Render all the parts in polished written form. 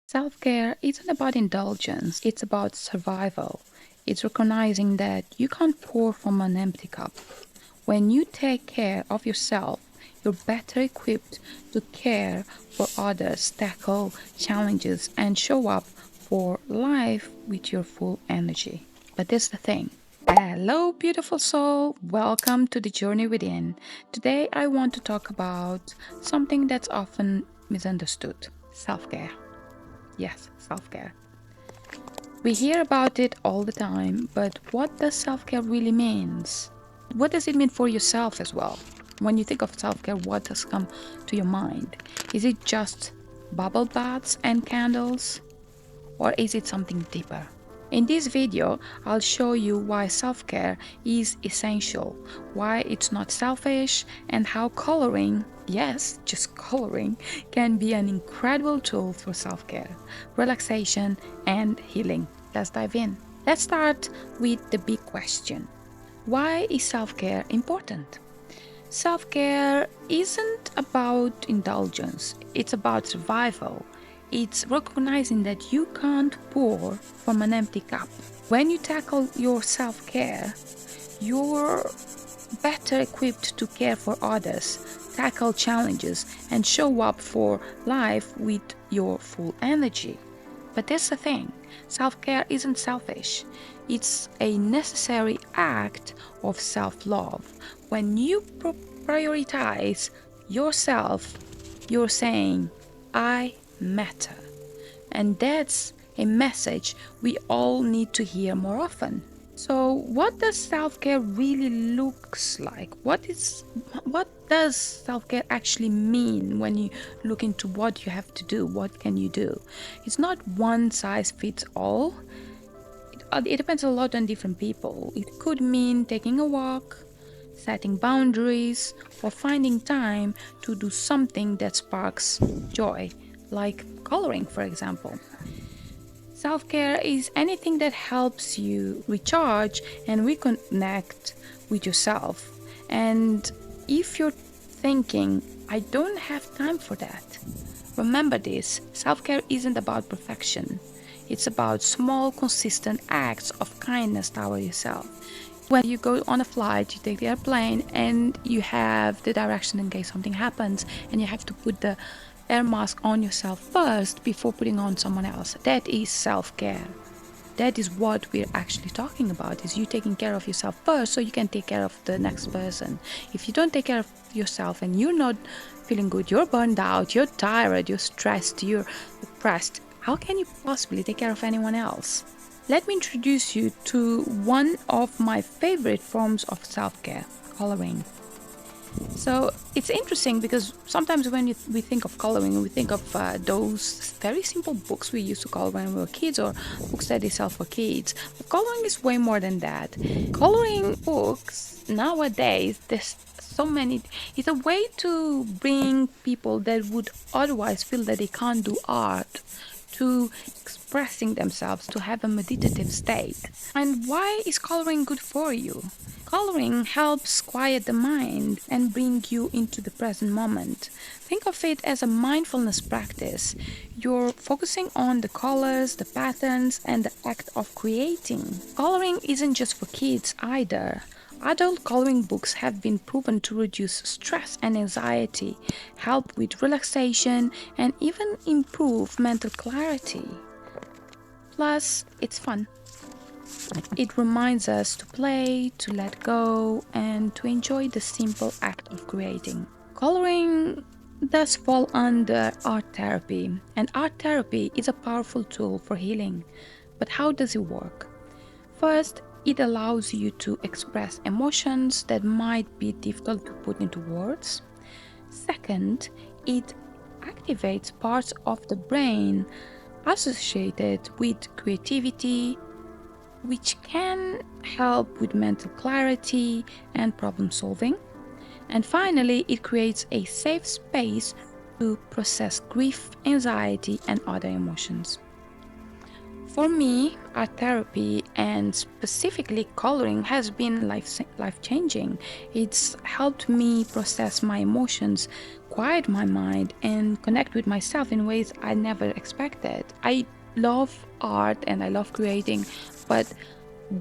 Self-care isn't about indulgence, it's about survival. It's recognizing that you can't pour from an empty cup. When you take care of yourself, you're better equipped to care for others, tackle challenges, and show up for life with your full energy. But there's the thing. Hello, beautiful soul. Welcome to the Journey Within. Today, I want to talk about something that's often misunderstood: self care. Yes, self care. We hear about it all the time, but what does self care really means? What does it mean for yourself as well? When you think of self care, what does come to your mind? Is it just bubble baths and candles? Or is it something deeper? In this video, I'll show you why self-care is essential, why it's not selfish, and how coloring, yes, just coloring, can be an incredible tool for self-care, relaxation, and healing. Let's dive in. Let's start with the big question. Why is self-care important? Self-care isn't about indulgence, it's about survival. It's recognizing that you can't pour from an empty cup. When you tackle your self-care, you're better equipped to care for others, tackle challenges, and show up for life with your full energy. But there's the thing, self-care isn't selfish. It's a necessary act of self-love. When you prioritize yourself, you're saying, I matter. And that's a message we all need to hear more often. So what does self-care really looks like? What does self-care actually mean when you look into what you have to do? What can you do? It's not one size fits all. It depends a lot on different people. It could mean taking a walk, setting boundaries, or finding time to do something that sparks joy, like coloring, for example. Self-care is anything that helps you recharge and reconnect with yourself. And if you're thinking, I don't have time for that, remember this: self-care isn't about perfection. It's about small, consistent acts of kindness toward yourself. When you go on a flight, you take the airplane and you have the direction in case something happens, and you have to put the air mask on yourself first before putting on someone else. That is self-care. That is what we're actually talking about, is you taking care of yourself first so you can take care of the next person. If you don't take care of yourself and you're not feeling good, you're burned out, you're tired, you're stressed, you're depressed, how can you possibly take care of anyone else? Let me introduce you to one of my favorite forms of self-care: coloring. So it's interesting because sometimes when we think of coloring, we think of those very simple books we used to color when we were kids, or books that they sell for kids. But coloring is way more than that. Coloring books nowadays, there's so many. It's a way to bring people that would otherwise feel that they can't do art to expressing themselves, to have a meditative state. And why is coloring good for you? Coloring helps quiet the mind and bring you into the present moment. Think of it as a mindfulness practice. You're focusing on the colors, the patterns, and the act of creating. Coloring isn't just for kids either. Adult coloring books have been proven to reduce stress and anxiety, help with relaxation, and even improve mental clarity. Plus, it's fun. It reminds us to play, to let go, and to enjoy the simple act of creating. Coloring does fall under art therapy, and art therapy is a powerful tool for healing. But how does it work? First, it allows you to express emotions that might be difficult to put into words. Second, it activates parts of the brain associated with creativity, which can help with mental clarity and problem solving. And finally, it creates a safe space to process grief, anxiety, and other emotions. For me, art therapy and specifically coloring has been life-changing. It's helped me process my emotions, quiet my mind, and connect with myself in ways I never expected. I love art and I love creating, but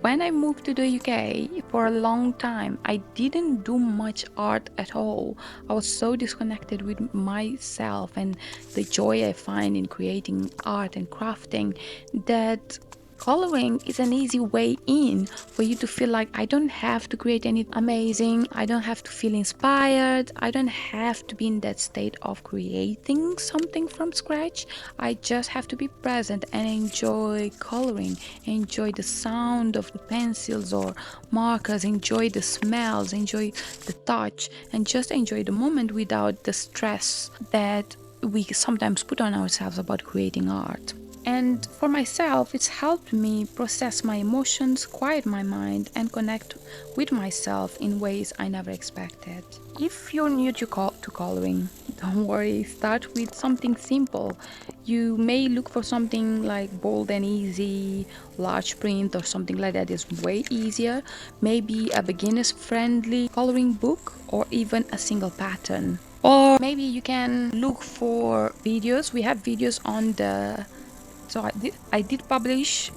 when I moved to the UK for a long time, I didn't do much art at all. I was so disconnected with myself and the joy I find in creating art and crafting that coloring is an easy way in for you to feel like I don't have to create anything amazing. I don't have to feel inspired. I don't have to be in that state of creating something from scratch. I just have to be present and enjoy coloring, enjoy the sound of the pencils or markers, enjoy the smells, enjoy the touch, and just enjoy the moment without the stress that we sometimes put on ourselves about creating art. And for myself, it's helped me process my emotions, quiet my mind, and connect with myself in ways I never expected. If you're new to coloring, don't worry, start with something simple. You may look for something like bold and easy, large print, or something like that is way easier. Maybe a beginner's friendly coloring book, or even a single pattern. Or maybe you can look for videos. We have videos on the so I did publish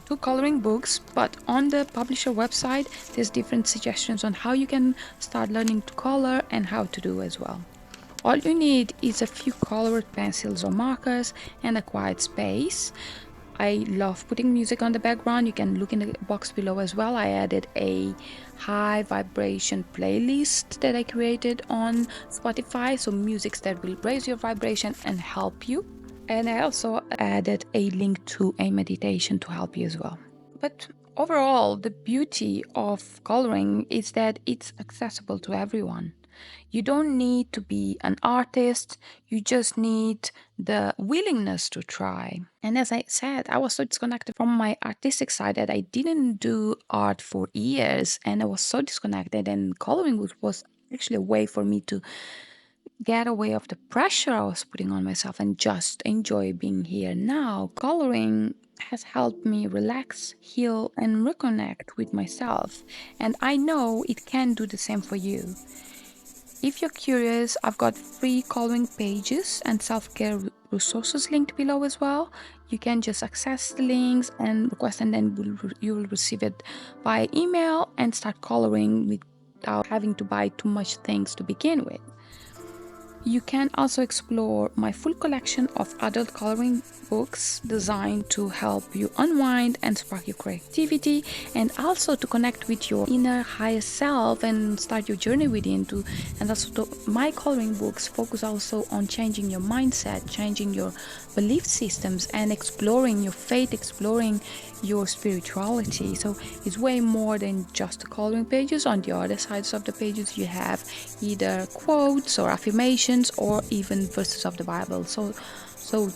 two coloring books, but on the publisher website, there's different suggestions on how you can start learning to color and how to do as well. All you need is a few colored pencils or markers and a quiet space. I love putting music on the background. You can look in the box below as well. I added a high vibration playlist that I created on Spotify, so music that will raise your vibration and help you. And I also added a link to a meditation to help you as well. But overall, the beauty of coloring is that it's accessible to everyone. You don't need to be an artist, you just need the willingness to try. And as I said, I was so disconnected from my artistic side that I didn't do art for years, and I was so disconnected, and coloring was actually a way for me to get away of the pressure I was putting on myself and just enjoy being here. Now, coloring has helped me relax, heal, and reconnect with myself. And I know it can do the same for you. If you're curious, I've got free coloring pages and self-care resources linked below as well. You can just access the links and request, and then you will receive it by email and start coloring without having to buy too much things to begin with. You can also explore my full collection of adult coloring books designed to help you unwind and spark your creativity, and also to connect with your inner higher self and start your journey within. And also my coloring books focus also on changing your mindset, changing your belief systems, and exploring your faith, exploring your spirituality. So it's way more than just the coloring pages. On the other sides of the pages, you have either quotes or affirmations or even verses of the Bible. So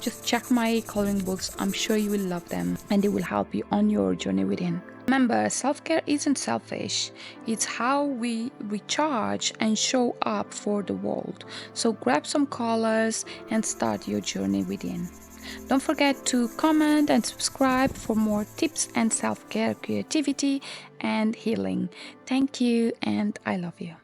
just check my coloring books. I'm sure you will love them and they will help you on your journey within. Remember, self-care isn't selfish. It's how we recharge and show up for the world. So grab some colors and start your journey within. Don't forget to comment and subscribe for more tips and self-care, creativity, and healing. Thank you, and I love you.